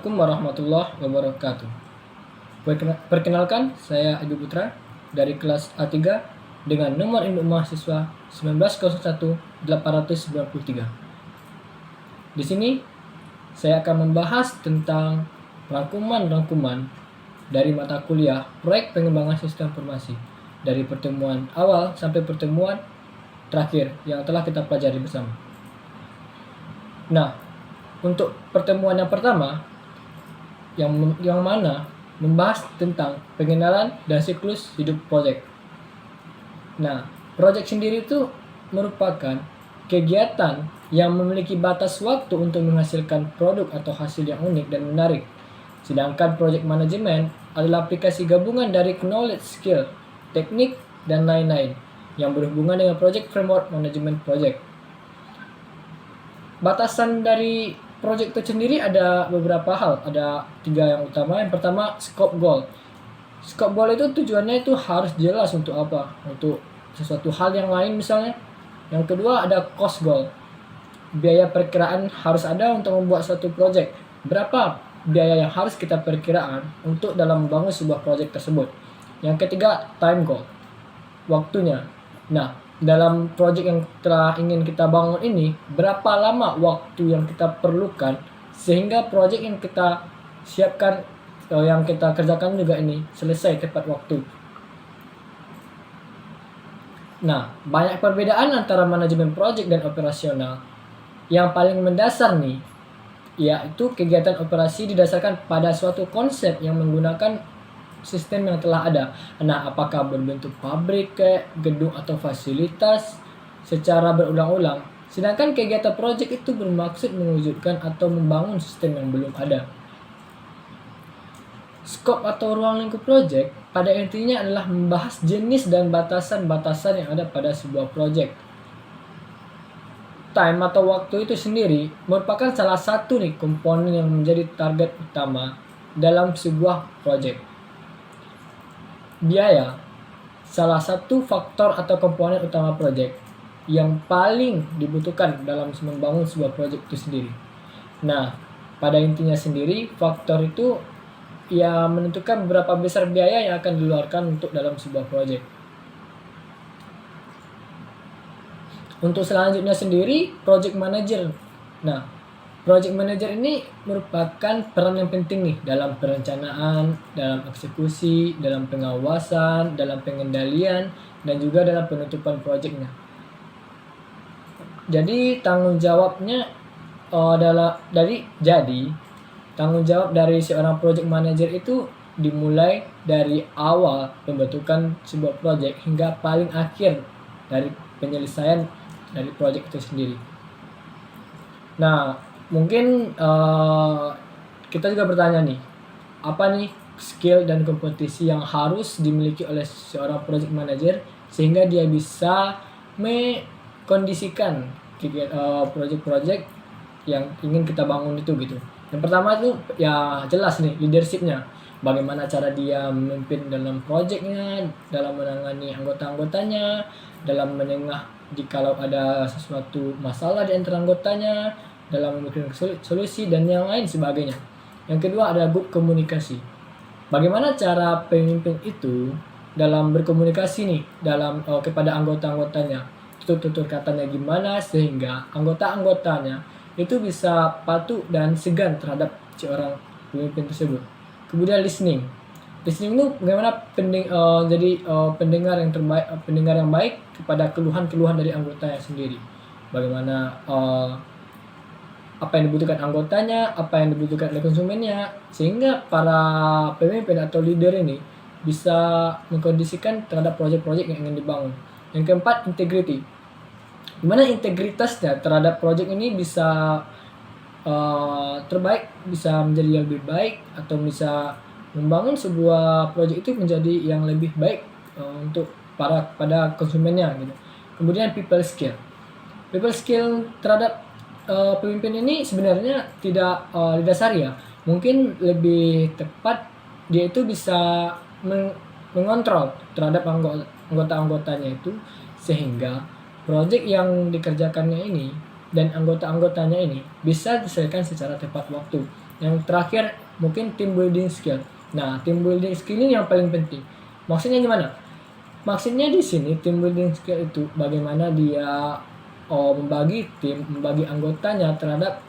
Assalamualaikum warahmatullahi wabarakatuh. Perkenalkan, saya Ibu Putra dari kelas A3 dengan nomor induk mahasiswa 1901-893. Di sini saya akan membahas tentang rangkuman-rangkuman dari mata kuliah proyek pengembangan sistem informasi dari pertemuan awal sampai pertemuan terakhir yang telah kita pelajari bersama. Nah, untuk pertemuan yang pertama yang mana membahas tentang pengenalan dan siklus hidup proyek. Nah, proyek sendiri itu merupakan kegiatan yang memiliki batas waktu untuk menghasilkan produk atau hasil yang unik dan menarik. Sedangkan project management adalah aplikasi gabungan dari knowledge, skill, teknik, dan lain-lain yang berhubungan dengan project framework management project. Batasan dari project itu sendiri ada beberapa hal, ada 3 yang utama. Yang pertama, scope goal. Scope goal itu tujuannya itu harus jelas untuk apa, untuk sesuatu hal yang lain misalnya. Yang kedua ada cost goal. Biaya perkiraan harus ada untuk membuat suatu project. Berapa biaya yang harus kita perkiraan untuk dalam membangun sebuah project tersebut. Yang ketiga, time goal. Waktunya. Nah, dalam project yang telah ingin kita bangun ini, berapa lama waktu yang kita perlukan sehingga project yang kita siapkan, yang kita kerjakan juga ini selesai tepat waktu. Nah, banyak perbedaan antara manajemen project dan operasional. Yang paling mendasar nih, yaitu kegiatan operasi didasarkan pada suatu konsep yang menggunakan sistem yang telah ada. Nah, apakah berbentuk pabrik, gedung atau fasilitas secara berulang-ulang. Sedangkan kegiatan project itu bermaksud mewujudkan atau membangun sistem yang belum ada. Skop atau ruang lingkup project pada intinya adalah membahas jenis dan batasan-batasan yang ada pada sebuah project. Time atau waktu itu sendiri merupakan salah satu komponen yang menjadi target utama dalam sebuah project. Biaya, salah satu faktor atau komponen utama proyek yang paling dibutuhkan dalam membangun sebuah proyek itu sendiri. Nah, pada intinya sendiri, faktor itu ya menentukan berapa besar biaya yang akan dikeluarkan untuk dalam sebuah proyek. Untuk selanjutnya sendiri, project manager. Nah, project manager ini merupakan peran yang penting nih dalam perencanaan, dalam eksekusi, dalam pengawasan, dalam pengendalian, dan juga dalam penutupan proyeknya. Jadi tanggung jawabnya tanggung jawab dari seorang project manager itu dimulai dari awal pembentukan sebuah proyek hingga paling akhir dari penyelesaian dari proyek itu sendiri. Nah, mungkin kita juga bertanya nih, apa nih skill dan kompetisi yang harus dimiliki oleh seorang project manager sehingga dia bisa mengkondisikan project-project yang ingin kita bangun itu gitu. Yang pertama itu ya jelas nih leadershipnya. Bagaimana cara dia memimpin dalam projectnya, dalam menangani anggota-anggotanya, dalam menengah jikalau ada sesuatu masalah di antara anggotanya, dalam memberikan solusi dan yang lain sebagainya. Yang kedua ada good komunikasi. Bagaimana cara pemimpin itu dalam berkomunikasi nih dalam kepada anggota-anggotanya. Tutur katanya gimana sehingga anggota-anggotanya itu bisa patuh dan segan terhadap seorang pemimpin tersebut. Kemudian listening. Listening itu bagaimana pendengar yang terbaik, pendengar yang baik kepada keluhan-keluhan dari anggotanya sendiri. Bagaimana apa yang dibutuhkan anggotanya, apa yang dibutuhkan oleh konsumennya, sehingga para pemimpin atau leader ini bisa mengkondisikan terhadap proyek-proyek yang ingin dibangun. Yang keempat, integrity. Dimana integritasnya terhadap proyek ini bisa terbaik, bisa menjadi lebih baik, atau bisa membangun sebuah proyek itu menjadi yang lebih baik untuk pada konsumennya gitu. Kemudian people skill. People skill terhadap pemimpin ini sebenarnya tidak didasari ya. Mungkin lebih tepat dia itu bisa mengontrol terhadap anggota-anggotanya itu sehingga proyek yang dikerjakannya ini dan anggota-anggotanya ini bisa diselesaikan secara tepat waktu. Yang terakhir mungkin team building skill. Nah, team building skill ini yang paling penting. Maksudnya gimana? Maksudnya di sini team building skill itu bagaimana dia membagi tim, membagi anggotanya terhadap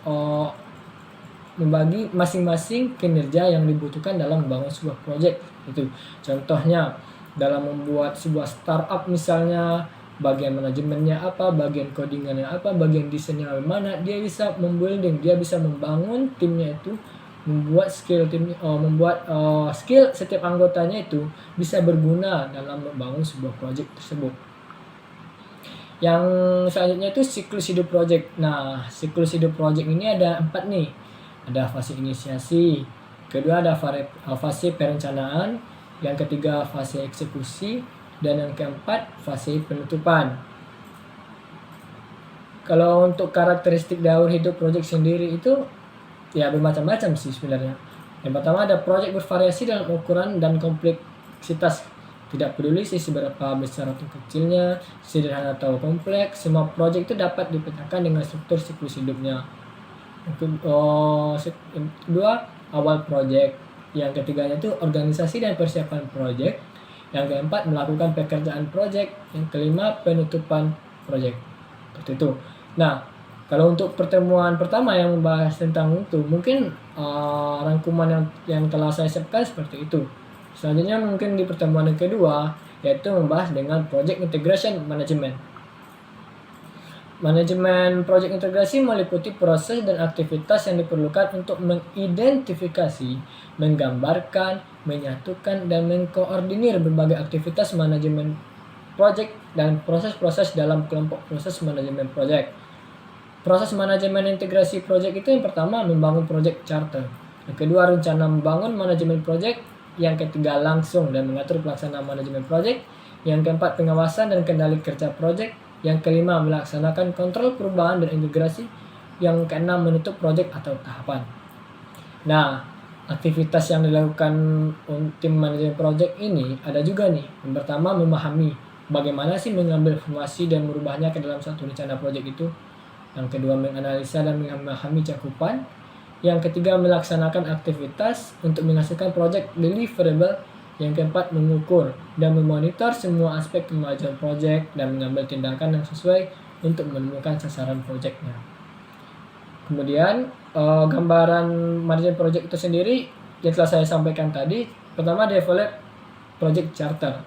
membagi masing-masing kinerja yang dibutuhkan dalam membangun sebuah proyek. Itu contohnya dalam membuat sebuah startup misalnya, bagian manajemennya apa, bagian codingannya apa, bagian desainnya bagaimana, dia bisa membuilding, dia bisa membangun timnya itu, membuat skill tim, membuat skill setiap anggotanya itu bisa berguna dalam membangun sebuah proyek tersebut. Yang selanjutnya itu siklus hidup project. Nah, siklus hidup project ini ada 4 nih. Ada fase inisiasi, kedua ada fase perencanaan, yang ketiga fase eksekusi, dan yang keempat fase penutupan. Kalau untuk karakteristik daur hidup project sendiri itu ya bermacam-macam sih sebenarnya. Yang pertama ada project bervariasi dalam ukuran dan kompleksitas. Tidak peduli sih seberapa besar atau kecilnya, sederhana atau kompleks, semua project itu dapat dipecahkan dengan struktur siklus hidupnya. Yang kedua, awal project. Yang ketiganya itu organisasi dan persiapan project. Yang keempat, melakukan pekerjaan project. Yang kelima, penutupan project. Seperti itu. Nah, kalau untuk pertemuan pertama yang membahas tentang itu, mungkin rangkuman yang telah saya siapkan seperti itu. Selanjutnya mungkin di pertemuan yang kedua, yaitu membahas dengan Project Integration Management. Manajemen project integrasi meliputi proses dan aktivitas yang diperlukan untuk mengidentifikasi, menggambarkan, menyatukan, dan mengkoordinir berbagai aktivitas manajemen project dan proses-proses dalam kelompok proses manajemen project. Proses manajemen integrasi project itu yang pertama membangun project charter, yang kedua rencana membangun manajemen project, yang ketiga langsung dan mengatur pelaksanaan manajemen project, yang keempat pengawasan dan kendali kerja project, yang kelima melaksanakan kontrol perubahan dan integrasi, yang keenam menutup project atau tahapan. Nah, aktivitas yang dilakukan tim manajemen project ini ada juga nih. Yang pertama memahami bagaimana sih mengambil informasi dan merubahnya ke dalam satu rencana project itu. Yang kedua menganalisa dan memahami cakupan. Yang ketiga melaksanakan aktivitas untuk menghasilkan project deliverable. Yang keempat mengukur dan memonitor semua aspek kemajuan project dan mengambil tindakan yang sesuai untuk menemukan sasaran projectnya. Kemudian gambaran manajemen project itu sendiri yang telah saya sampaikan tadi. Pertama develop project charter.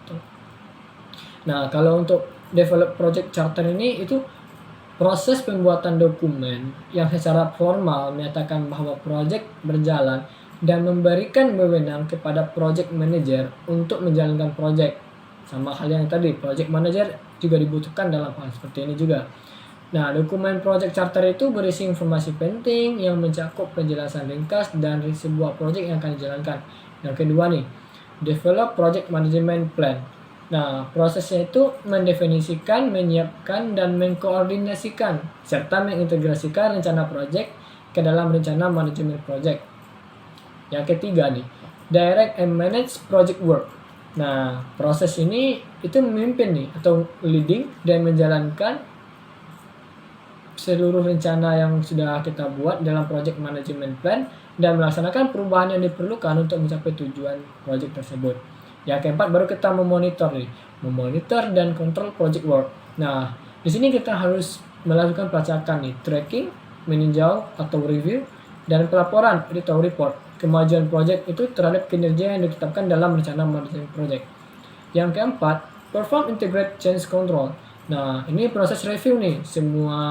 Nah, kalau untuk develop project charter ini itu proses pembuatan dokumen yang secara formal menyatakan bahwa proyek berjalan dan memberikan wewenang kepada project manager untuk menjalankan proyek. Sama hal yang tadi, project manager juga dibutuhkan dalam hal seperti ini juga. Nah, dokumen project charter itu berisi informasi penting yang mencakup penjelasan ringkas dari sebuah proyek yang akan dijalankan. Yang kedua nih, develop project management plan. Nah, prosesnya itu mendefinisikan, menyiapkan, dan mengkoordinasikan, serta mengintegrasikan rencana proyek ke dalam rencana manajemen proyek. Yang ketiga nih, direct and manage project work. Nah, proses ini itu memimpin nih, atau leading dan menjalankan seluruh rencana yang sudah kita buat dalam project management plan dan melaksanakan perubahan yang diperlukan untuk mencapai tujuan proyek tersebut. Yang keempat baru kita memonitor dan kontrol project work. Nah, di sini kita harus melakukan pelacakan nih, tracking, meninjau atau review, dan pelaporan atau report kemajuan project itu terhadap kinerja yang ditetapkan dalam rencana manajemen project. Yang keempat, perform integrate change control. Nah, ini proses review nih, semua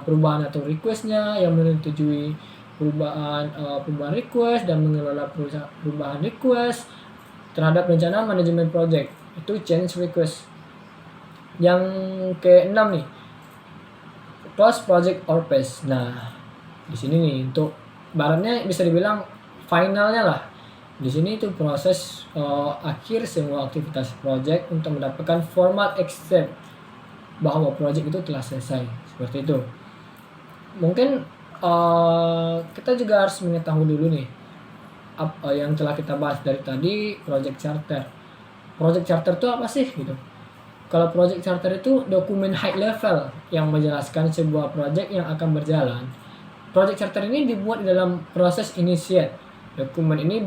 perubahan atau requestnya yang menyetujui perubahan request dan mengelola perubahan request terhadap rencana manajemen project itu change request. Yang keenam nih, close project or phase. Nah, di sini nih untuk baratnya bisa dibilang finalnya lah. Di sini itu proses akhir semua aktivitas project untuk mendapatkan formal accept bahwa project itu telah selesai. Seperti itu. Mungkin kita juga harus mengetahui dulu nih yang telah kita bahas dari tadi, project charter. Project charter itu apa sih gitu? Kalau project charter itu dokumen high level yang menjelaskan sebuah project yang akan berjalan project charter ini dibuat di dalam proses initiate. Dokumen ini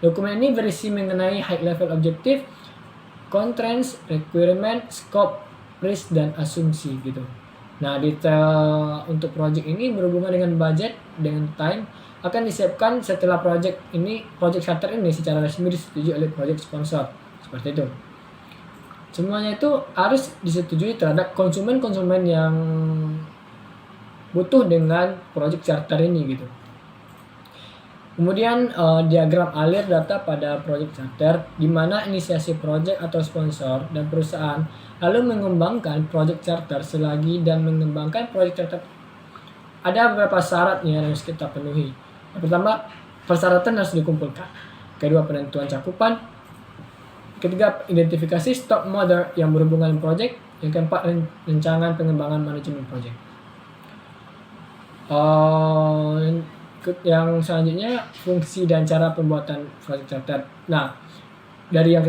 dokumen ini berisi mengenai high level objective, constraints, requirement, scope, risk, dan asumsi gitu. Nah, detail untuk project ini berhubungan dengan budget, dengan time, akan disiapkan setelah project charter ini secara resmi disetujui oleh project sponsor. Seperti itu. Semuanya itu harus disetujui terhadap konsumen-konsumen yang butuh dengan project charter ini gitu. Kemudian diagram alir data pada project charter, di mana inisiasi project atau sponsor dan perusahaan lalu mengembangkan project charter selagi dan mengembangkan project charter. Ada beberapa syarat yang harus kita penuhi. Yang pertama, persyaratan harus dikumpulkan. Kedua, penentuan cakupan. Ketiga, identifikasi stakeholder yang berhubungan dengan project. Yang keempat, rencangan pengembangan manajemen project. Yang selanjutnya, fungsi dan cara pembuatan project charter. Nah, dari yang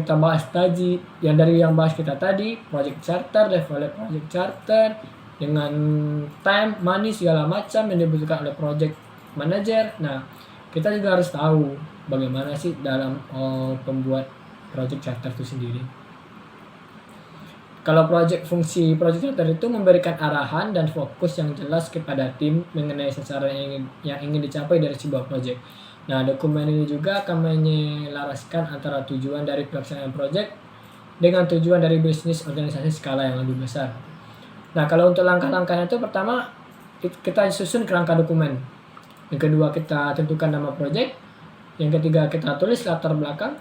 bahas kita tadi, project charter, level project charter, dengan time, money, segala macam yang dibutuhkan oleh project manager. Nah, kita juga harus tahu bagaimana sih dalam pembuat project charter itu sendiri. Kalau fungsi project charter itu memberikan arahan dan fokus yang jelas kepada tim mengenai sasaran yang ingin dicapai dari sebuah project. Nah, dokumen ini juga akan menyelaraskan antara tujuan dari pelaksanaan project dengan tujuan dari bisnis organisasi skala yang lebih besar. Nah, kalau untuk langkah-langkahnya itu, pertama kita susun kerangka dokumen. Yang kedua, kita tentukan nama project. Yang ketiga, kita tulis latar belakang.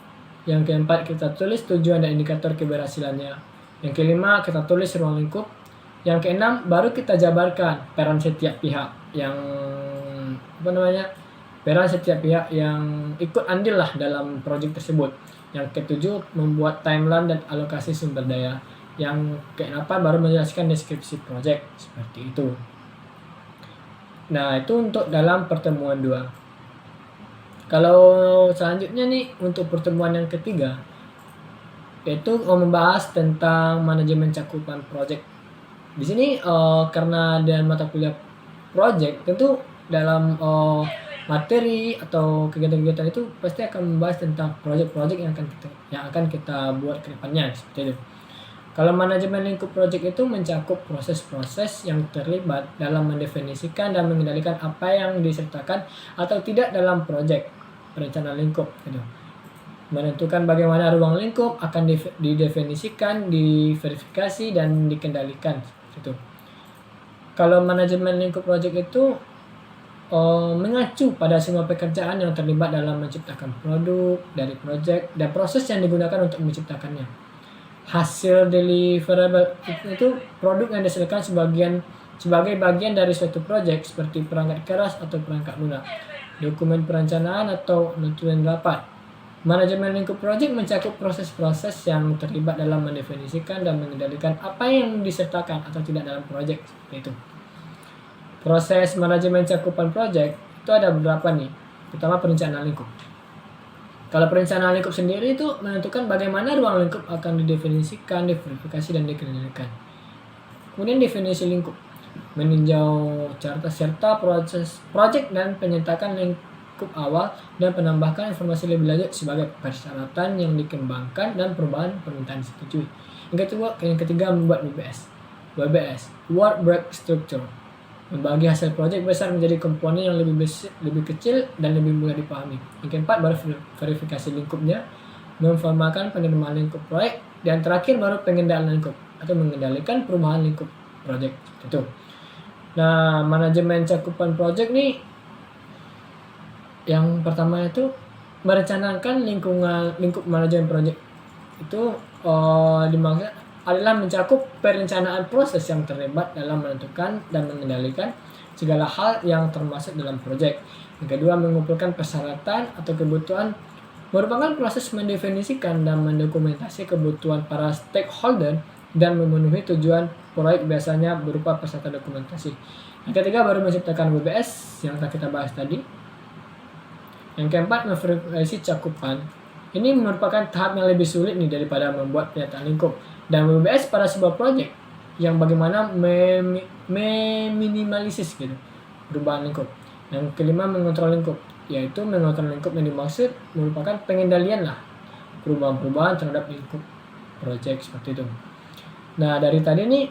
Yang keempat, kita tulis tujuan dan indikator keberhasilannya. Yang kelima, kita tulis ruang lingkup. Yang keenam, baru kita jabarkan peran setiap pihak yang ikut andil lah dalam project tersebut. Yang ketujuh, membuat timeline dan alokasi sumber daya. Yang keenam, baru menjelaskan deskripsi project. Seperti itu. Nah, itu untuk dalam pertemuan 2. Kalau selanjutnya nih, untuk pertemuan yang ketiga, yaitu membahas tentang manajemen cakupan project. Di sini karena dan mata kuliah project, tentu dalam materi atau kegiatan-kegiatan itu pasti akan membahas tentang project-project yang akan kita buat ke depannya, seperti itu. Kalau manajemen lingkup project itu mencakup proses-proses yang terlibat dalam mendefinisikan dan mengendalikan apa yang disertakan atau tidak dalam project perencanaan lingkup gitu. Menentukan bagaimana ruang lingkup akan didefinisikan, diverifikasi, dan dikendalikan gitu. Kalau manajemen lingkup project itu mengacu pada semua pekerjaan yang terlibat dalam menciptakan produk dari project dan proses yang digunakan untuk menciptakannya. Hasil deliverable itu produk yang dihasilkan sebagai bagian dari suatu project, seperti perangkat keras atau perangkat lunak, dokumen perencanaan atau notulen rapat. Manajemen lingkup project mencakup proses-proses yang terlibat dalam mendefinisikan dan mengendalikan apa yang disertakan atau tidak dalam project, seperti itu. Proses manajemen cakupan project itu ada beberapa nih. Pertama, perencanaan lingkup. Kalau perencanaan lingkup sendiri itu menentukan bagaimana ruang lingkup akan didefinisikan, diverifikasi, dan dikendalikan. Kemudian definisi lingkup, meninjau carta serta proses project dan penyertakan lingkup awal dan penambahkan informasi lebih lanjut sebagai persyaratan yang dikembangkan dan perubahan permintaan disetujui. Yang ketiga membuat WBS. Work Break Structure. Membagi hasil project besar menjadi komponen yang lebih kecil dan lebih mudah dipahami. Yang keempat baru verifikasi lingkupnya, memformalkan penerimaan lingkup proyek, dan terakhir baru pengendalian lingkup atau mengendalikan perubahan lingkup project. Itu. Nah, manajemen cakupan project nih, yang pertama itu merencanakan lingkup manajemen project itu dimaksud adalah mencakup perencanaan proses yang terlibat dalam menentukan dan mengendalikan segala hal yang termasuk dalam project. Yang kedua, mengumpulkan persyaratan atau kebutuhan, merupakan proses mendefinisikan dan mendokumentasi kebutuhan para stakeholder dan memenuhi tujuan proyek, biasanya berupa persyaratan dokumentasi. Yang ketiga, baru menciptakan WBS yang kita bahas tadi. Yang keempat, memverifikasi cakupan. Ini merupakan tahap yang lebih sulit nih daripada membuat pernyataan lingkup. Dan WBS pada sebuah proyek yang bagaimana meminimalisis gitu perubahan lingkup. Yang kelima, mengontrol lingkup, yaitu mengontrol lingkup yang dimaksud merupakan pengendalian lah perubahan-perubahan terhadap lingkup project seperti itu. Nah, dari tadi nih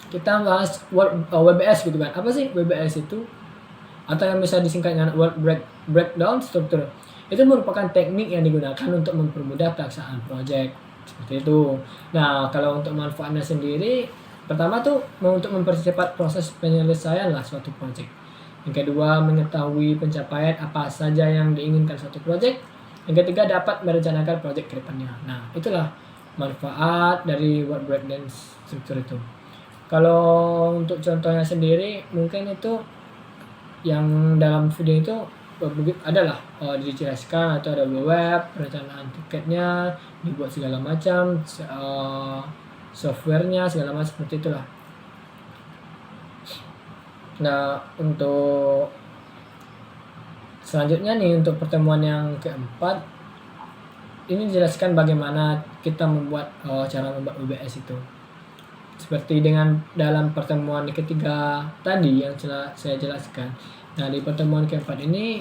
kita bahas WBS gitu kan. Apa sih WBS itu? Atau yang bisa disingkat dengan Work Breakdown Structure. Itu merupakan teknik yang digunakan untuk mempermudah pelaksanaan project seperti itu. Nah, kalau untuk manfaatnya sendiri, pertama tuh untuk mempercepat proses penyelesaian lah suatu project. Yang kedua, mengetahui pencapaian apa saja yang diinginkan suatu project. Yang ketiga, dapat merencanakan project ke depannya. Nah, itulah manfaat dari Work Breakdown Structure itu. Kalau untuk contohnya sendiri, mungkin itu yang dalam video itu adalah dijelaskan atau ada web, perencanaan tiketnya, dibuat segala macam, softwarenya segala macam seperti itulah. Nah, untuk selanjutnya nih, untuk pertemuan yang keempat, ini dijelaskan bagaimana kita membuat cara membuat WBS itu. Seperti dengan dalam pertemuan ketiga tadi yang saya jelaskan. Nah, di pertemuan keempat ini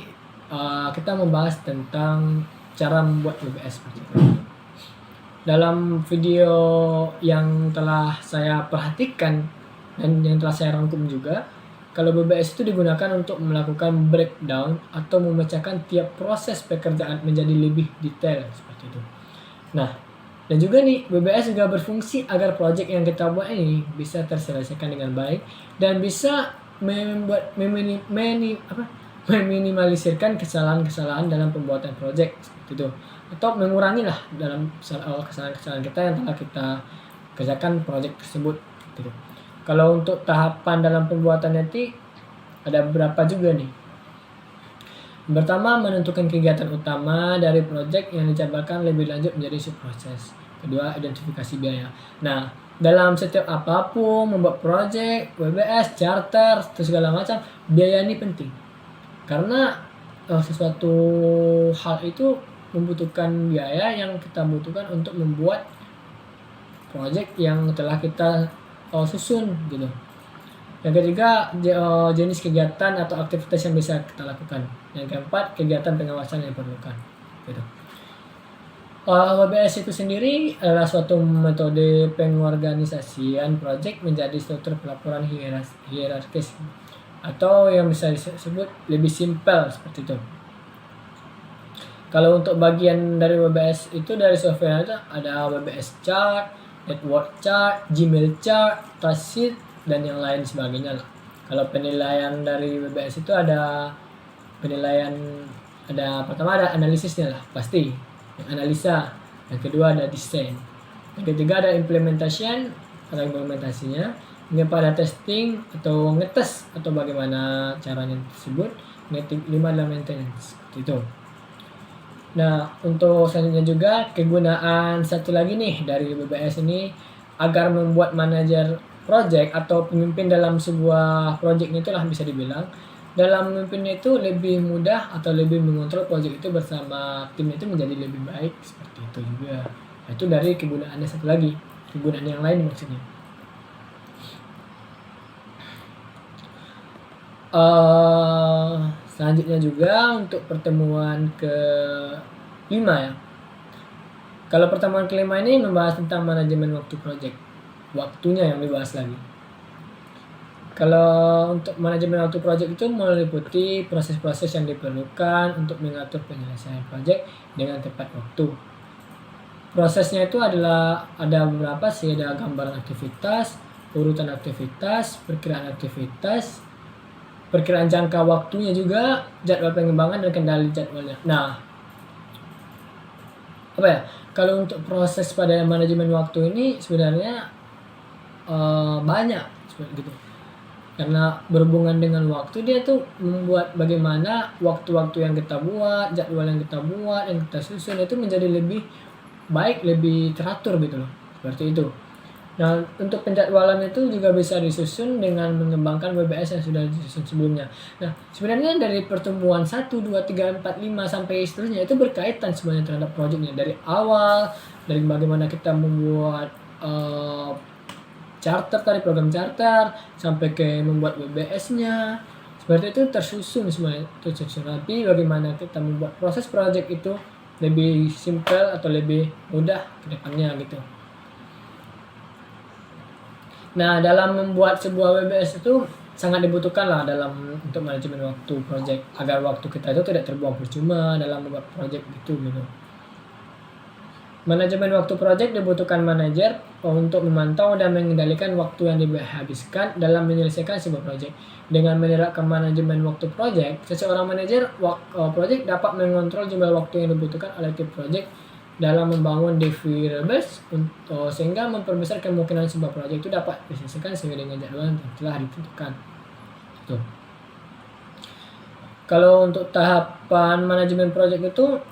kita membahas tentang cara membuat WBS seperti itu. Dalam video yang telah saya perhatikan dan yang telah saya rangkum juga, kalau WBS itu digunakan untuk melakukan breakdown atau memecahkan tiap proses pekerjaan menjadi lebih detail seperti itu. Nah, dan juga nih, WBS juga berfungsi agar proyek yang kita buat ini bisa terselesaikan dengan baik dan bisa meminimalisirkan kesalahan-kesalahan dalam pembuatan proyek seperti itu, atau mengurangi lah dalam kesalahan-kesalahan kita yang telah kita kerjakan proyek tersebut gitu. Kalau untuk tahapan dalam pembuatan nanti ada beberapa juga nih. Pertama, menentukan kegiatan utama dari proyek yang dijabarkan lebih lanjut menjadi subproses. Kedua, identifikasi biaya. Nah, dalam setiap apapun membuat proyek, WBS, charter, segala macam, biaya ini penting. Karena sesuatu hal itu membutuhkan biaya yang kita butuhkan untuk membuat proyek yang telah kita susun gitu. Yang ketiga, jenis kegiatan atau aktivitas yang bisa kita lakukan. Yang keempat, kegiatan pengawasan yang diperlukan. Gitu. WBS itu sendiri adalah suatu metode pengorganisasian proyek menjadi struktur pelaporan hierarkis atau yang bisa disebut lebih simpel seperti itu. Kalau untuk bagian dari WBS itu dari software itu ada WBS chart, network chart, Gmail chart, task sheet, dan yang lain sebagainya lah. Kalau penilaian dari WBS itu ada pertama ada analisisnya lah pasti, yang analisa. Yang kedua ada desain. Yang ketiga ada implementation atau implementasinya. Yang keempat ada testing atau ngetes atau bagaimana caranya tersebut. Yang kelima adalah maintenance itu. Nah, untuk selanjutnya juga kegunaan satu lagi nih dari WBS ini agar membuat manajer project atau pemimpin dalam sebuah project itulah bisa dibilang dalam memimpin itu lebih mudah atau lebih mengontrol project itu bersama tim itu menjadi lebih baik seperti itu juga. Nah, itu dari kegunaannya satu lagi, kegunaan yang lain maksudnya. Selanjutnya juga untuk pertemuan ke-5 ya. Kalau pertemuan ke-5 ini membahas tentang manajemen waktu project. Waktunya yang dibahas lagi. Kalau untuk manajemen waktu project itu meliputi proses-proses yang diperlukan untuk mengatur penyelesaian project dengan tepat waktu. Prosesnya itu adalah ada beberapa sih, ada gambaran aktivitas, urutan aktivitas, perkiraan jangka waktunya juga, jadwal pengembangan dan kendali jadwalnya. Nah, apa ya? Kalau untuk proses pada manajemen waktu ini sebenarnya banyak seperti gitu. Karena berhubungan dengan waktu, dia tuh membuat bagaimana waktu-waktu yang kita buat, jadwal yang kita buat, yang kita susun itu menjadi lebih baik, lebih teratur gitu loh. Seperti itu. Nah, untuk penjadwalan itu juga bisa disusun dengan mengembangkan WBS yang sudah disusun sebelumnya. Nah, sebenarnya dari pertemuan 1, 2, 3, 4, 5 sampai seterusnya itu berkaitan sebenarnya terhadap proyeknya. Dari awal, dari bagaimana kita membuat charter tadi, program charter, sampai ke membuat WBS-nya. Seperti itu tersusun semuanya, tersusun rapi bagaimana kita membuat proses project itu lebih simpel atau lebih mudah ke depannya gitu. Nah, dalam membuat sebuah WBS itu sangat dibutuhkan lah dalam untuk manajemen waktu project, agar waktu kita itu tidak terbuang percuma dalam membuat project gitu. Manajemen waktu project dibutuhkan manajer untuk memantau dan mengendalikan waktu yang dihabiskan dalam menyelesaikan sebuah project. Dengan menerapkan manajemen waktu project, seseorang manajer project dapat mengontrol jumlah waktu yang dibutuhkan oleh tim project dalam membangun deliverables sehingga memperbesar kemungkinan sebuah project itu dapat diselesaikan sesuai dengan jadwal yang telah ditentukan. Tuh. Kalau untuk tahapan manajemen project itu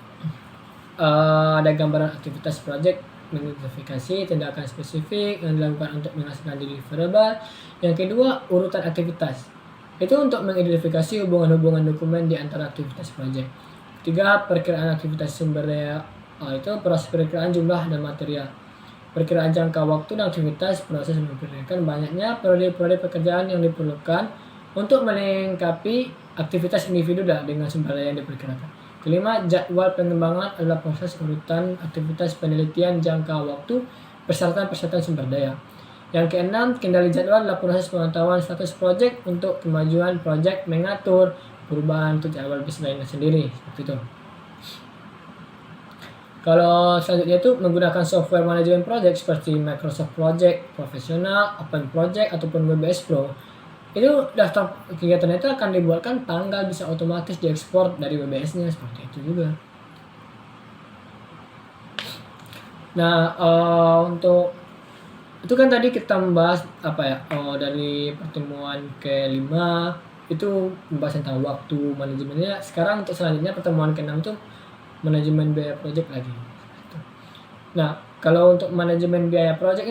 ada gambaran aktivitas project, mengidentifikasi tindakan spesifik yang dilakukan untuk menghasilkan deliverable. Yang kedua, urutan aktivitas. Itu untuk mengidentifikasi hubungan-hubungan dokumen di antara aktivitas project. Ketiga, perkiraan aktivitas sumber daya. Itu proses perkiraan jumlah dan material. Perkiraan jangka waktu dan aktivitas, proses memperkirakan banyaknya periode-periode pekerjaan yang diperlukan untuk melengkapi aktivitas individu dengan sumber daya yang diperkirakan. Kelima, jadwal pengembangan adalah proses urutan aktivitas penelitian jangka waktu persyaratan sumber daya. Yang keenam, kendali jadwal adalah proses pengetahuan status project untuk kemajuan project, mengatur perubahan untuk jadwal baseline sendiri. Seperti itu. Kalau selanjutnya itu menggunakan software manajemen project seperti Microsoft Project, Professional, Open Project, ataupun WBS Pro. Itu daftar kegiatan itu akan dibuatkan tanggal bisa otomatis diekspor dari WBS-nya, seperti itu juga. Nah, untuk itu kan tadi kita membahas dari pertemuan ke-5 itu membahas tentang waktu manajemennya. Sekarang untuk selanjutnya pertemuan ke-6 itu manajemen biaya project lagi. Nah, kalau untuk manajemen biaya project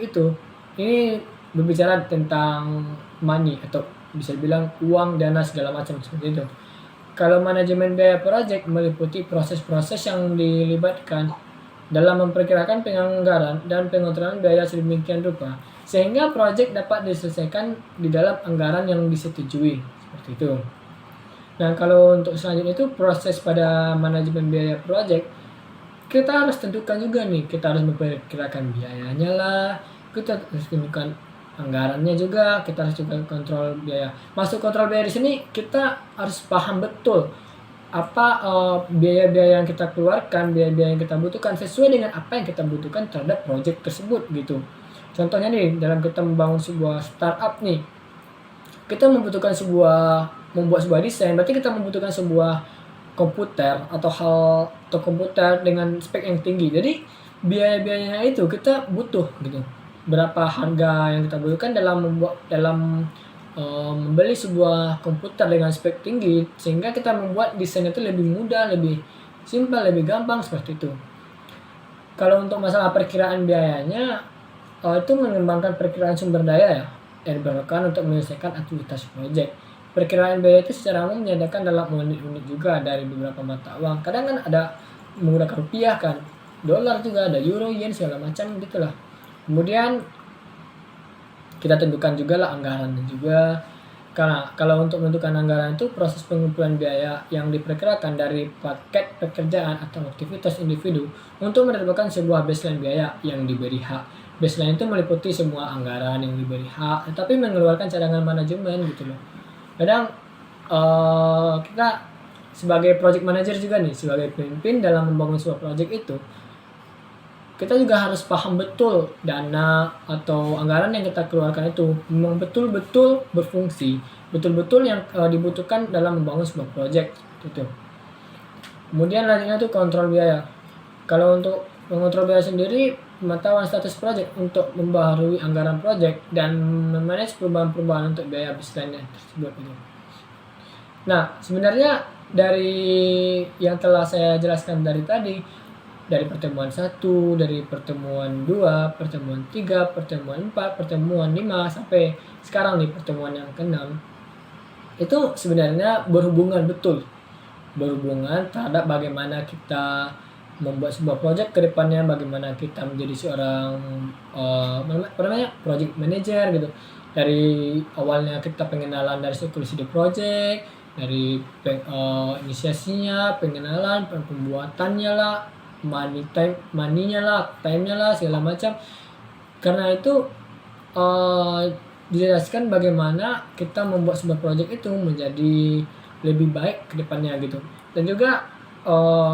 itu ini berbicara tentang money atau bisa dibilang uang, dana, segala macam seperti itu. Kalau manajemen biaya project meliputi proses-proses yang dilibatkan dalam memperkirakan penganggaran dan pengontrolan biaya sedemikian rupa sehingga project dapat diselesaikan di dalam anggaran yang disetujui, seperti itu. Nah, kalau untuk selanjutnya itu proses pada manajemen biaya project, kita harus tentukan juga nih, kita harus memperkirakan biayanya lah, kita harus tentukan anggarannya juga, kita harus juga kontrol biaya. Masuk kontrol biaya di sini kita harus paham betul apa biaya-biaya yang kita keluarkan, biaya-biaya yang kita butuhkan sesuai dengan apa yang kita butuhkan terhadap project tersebut gitu. Contohnya nih, dalam kita membangun sebuah startup nih, kita membutuhkan membuat sebuah desain, berarti kita membutuhkan sebuah komputer atau komputer dengan spek yang tinggi. Jadi biaya-biayanya itu kita butuh gitu. Berapa harga yang kita butuhkan dalam membeli sebuah komputer dengan spek tinggi sehingga kita membuat desain itu lebih mudah, lebih simpel, lebih gampang, seperti itu. Kalau untuk masalah perkiraan biayanya, itu mengembangkan perkiraan sumber daya yang diperlukan untuk menyelesaikan aktivitas proyek. Perkiraan biaya itu secara umum diadakan dalam unit-unit juga dari beberapa mata uang. Kadang kan ada menggunakan rupiah kan, dolar juga ada, euro, yen, segala macam gitulah. Kemudian kita tentukan juga lah anggarannya juga. Karena kalau untuk menentukan anggaran itu proses pengumpulan biaya yang diperkirakan dari paket pekerjaan atau aktivitas individu untuk mendapatkan sebuah baseline biaya yang diberi hak. Baseline itu meliputi semua anggaran yang diberi hak, tetapi mengeluarkan cadangan manajemen gitu loh. Kadang kita sebagai project manager juga nih, sebagai pemimpin dalam membangun sebuah project itu, kita juga harus paham betul dana atau anggaran yang kita keluarkan itu memang betul-betul berfungsi, betul-betul yang dibutuhkan dalam membangun sebuah project gitu. Kemudian lanjutnya itu kontrol biaya. Kalau untuk mengontrol biaya sendiri, pemantauan status project untuk membaharui anggaran project dan memanage perubahan-perubahan untuk biaya baseline tersebut gitu. Nah, sebenarnya dari yang telah saya jelaskan dari tadi, dari pertemuan 1, dari pertemuan 2, pertemuan 3, pertemuan 4, pertemuan 5, sampai sekarang nih pertemuan yang ke-6, itu sebenarnya berhubungan terhadap bagaimana kita membuat sebuah project ke depannya, bagaimana kita menjadi seorang apa namanya project manager gitu. Dari awalnya kita pengenalan dari siklus ide project, dari inisiasinya, pengenalan, pembuatannya lah, money-nya lah, time-nya lah, segala macam. Karena itu dijelaskan bagaimana kita membuat sebuah project itu menjadi lebih baik ke depannya gitu. Dan juga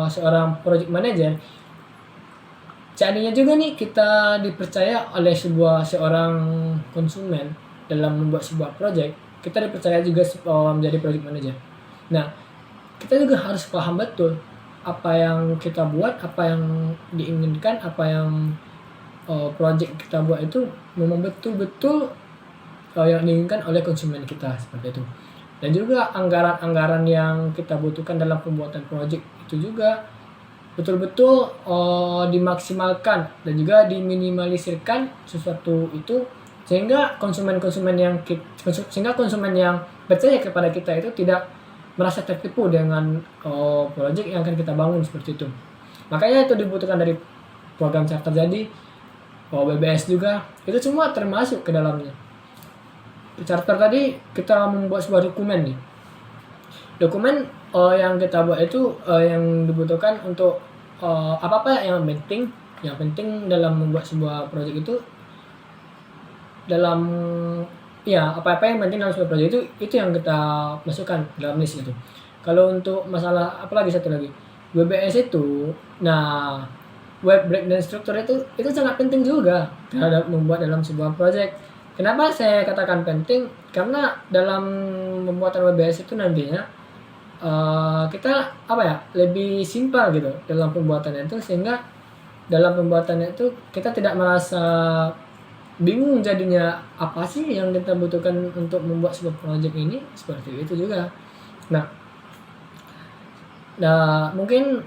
seorang project manager, seandainya juga nih kita dipercaya oleh seorang konsumen dalam membuat sebuah project, kita dipercaya juga menjadi project manager. Nah, kita juga harus paham betul apa yang kita buat, apa yang diinginkan, apa yang project kita buat itu memang betul-betul yang diinginkan oleh konsumen kita, seperti itu. Dan juga anggaran-anggaran yang kita butuhkan dalam pembuatan project itu juga betul-betul dimaksimalkan dan juga diminimalisirkan sesuatu itu, sehingga konsumen yang percaya kepada kita itu tidak merasa tertipu dengan project yang akan kita bangun, seperti itu. Makanya itu dibutuhkan dari program charter jadi BBS juga, itu semua termasuk ke dalamnya. Charter tadi kita membuat sebuah dokumen nih. Dokumen yang kita buat itu yang dibutuhkan untuk apa-apa yang penting. Yang penting dalam membuat sebuah proyek itu, dalam apa-apa yang penting dalam sebuah proyek itu yang kita masukkan dalam list itu. Kalau untuk masalah apalagi satu lagi, WBS itu, nah web breakdown struktur itu sangat penting juga terhadap membuat dalam sebuah project. Kenapa saya katakan penting? Karena dalam pembuatan WBS itu nantinya kita lebih simpel gitu dalam pembuatannya itu, sehingga dalam pembuatannya itu kita tidak merasa bingung jadinya apa sih yang kita butuhkan untuk membuat sebuah project ini, seperti itu juga. Nah mungkin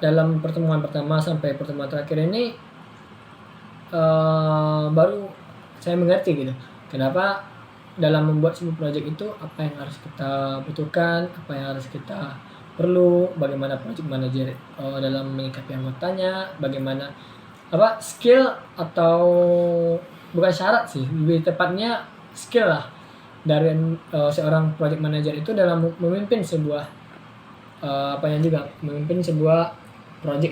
dalam pertemuan pertama sampai pertemuan terakhir ini baru saya mengerti gitu kenapa dalam membuat sebuah project itu apa yang harus kita butuhkan, apa yang harus kita perlu, bagaimana project manager dalam menyikapi anggotanya, bagaimana skill atau bukan syarat sih, lebih tepatnya skill lah dari seorang project manager itu dalam memimpin sebuah memimpin sebuah project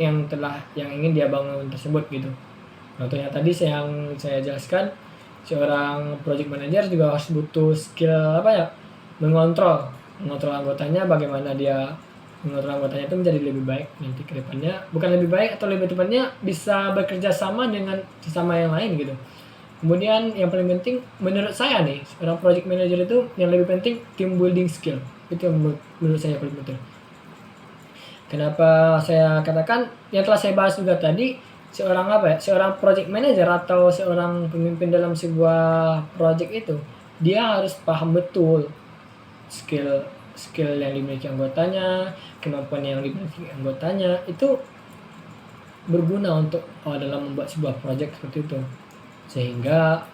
yang ingin dia bangun tersebut gitu. Contohnya tadi yang saya jelaskan, seorang project manager juga harus butuh skill mengontrol anggotanya, bagaimana dia mengontrol anggotanya itu menjadi lebih baik nanti ke depannya, bukan lebih baik atau lebih tepatnya bisa bekerja sama dengan sesama yang lain gitu. Kemudian yang paling penting menurut saya nih, seorang project manager itu yang lebih penting team building skill, itu yang menurut saya paling penting. Kenapa saya katakan yang telah saya bahas juga tadi, seorang project manager atau seorang pemimpin dalam sebuah project itu, dia harus paham betul skill yang dimiliki anggotanya, kemampuan yang dimiliki anggotanya itu berguna untuk dalam membuat sebuah project seperti itu, sehingga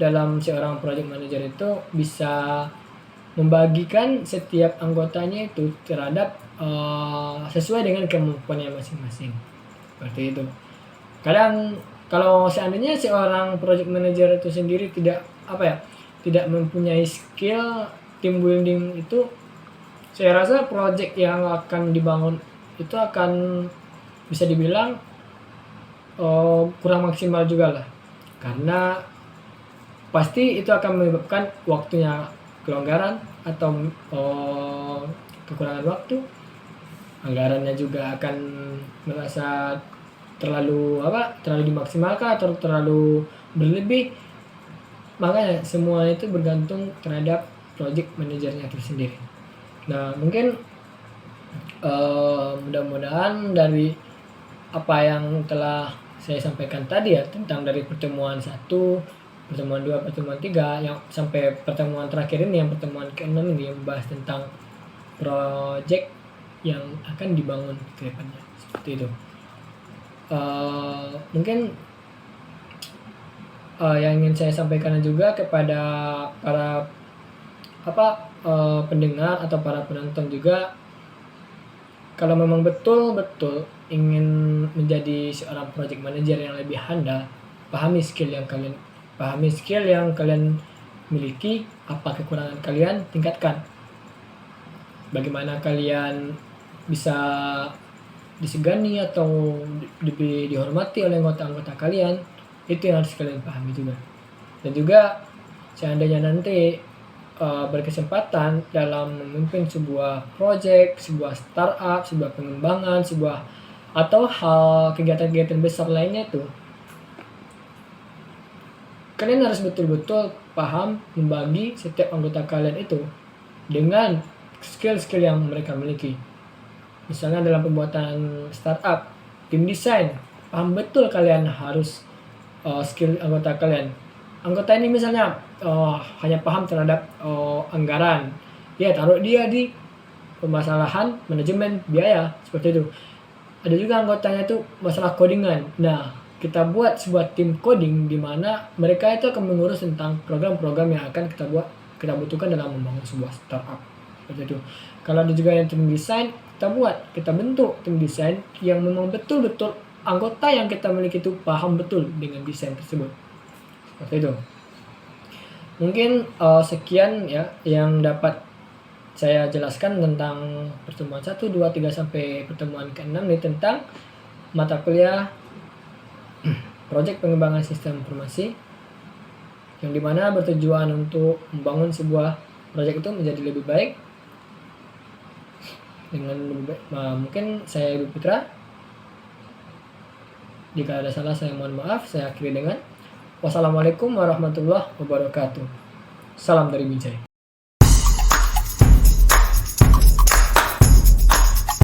dalam seorang project manager itu bisa membagikan setiap anggotanya itu terhadap sesuai dengan kemampuannya masing-masing, seperti itu. Kadang kalau seandainya seorang project manager itu sendiri tidak mempunyai skill team building itu, saya rasa project yang akan dibangun itu akan bisa dibilang kurang maksimal juga lah, karena pasti itu akan menyebabkan waktunya kelonggaran atau kekurangan waktu, anggarannya juga akan merasa terlalu dimaksimalkan atau terlalu berlebih. Makanya semua itu bergantung terhadap project manajernya itu sendiri. Nah mungkin mudah-mudahan dari apa yang telah saya sampaikan tadi ya, tentang dari pertemuan 1, pertemuan 2, pertemuan 3, yang sampai pertemuan terakhir ini, yang pertemuan ke-6 ini, yang membahas tentang project yang akan dibangun ke depannya, seperti itu. Mungkin yang ingin saya sampaikan juga kepada para pendengar atau para penonton juga, kalau memang betul-betul ingin menjadi seorang project manager yang lebih handal, pahami skill yang kalian miliki, apa kekurangan kalian, tingkatkan. Bagaimana kalian bisa disegani atau dihormati oleh anggota-anggota kalian, itu yang harus kalian pahami juga. Dan juga seandainya nanti berkesempatan dalam memimpin sebuah project, sebuah startup, sebuah pengembangan, atau hal kegiatan-kegiatan besar lainnya itu, kalian harus betul-betul paham membagi setiap anggota kalian itu dengan skill-skill yang mereka miliki. Misalnya dalam pembuatan startup, tim desain, paham betul kalian harus skill anggota kalian. Anggota ini misalnya hanya paham terhadap anggaran, ya taruh dia di permasalahan manajemen biaya, seperti itu. Ada juga anggotanya itu masalah codingan. Nah, kita buat sebuah tim coding di mana mereka itu akan mengurus tentang program-program yang akan kita butuhkan dalam membangun sebuah startup, seperti itu. Kalau ada juga yang tim desain, kita bentuk tim desain yang memang betul-betul anggota yang kita miliki itu paham betul dengan desain tersebut, seperti itu. Mungkin sekian ya yang dapat saya jelaskan tentang pertemuan 1, 2, 3 sampai pertemuan ke-6 ini tentang mata kuliah Proyek Pengembangan Sistem Informasi, yang dimana bertujuan untuk membangun sebuah proyek itu menjadi lebih baik dengan lebih baik. Mungkin saya Ibu Putra. Jika ada salah saya mohon maaf. Saya akhiri dengan wassalamualaikum warahmatullahi wabarakatuh. Salam dari Binjai.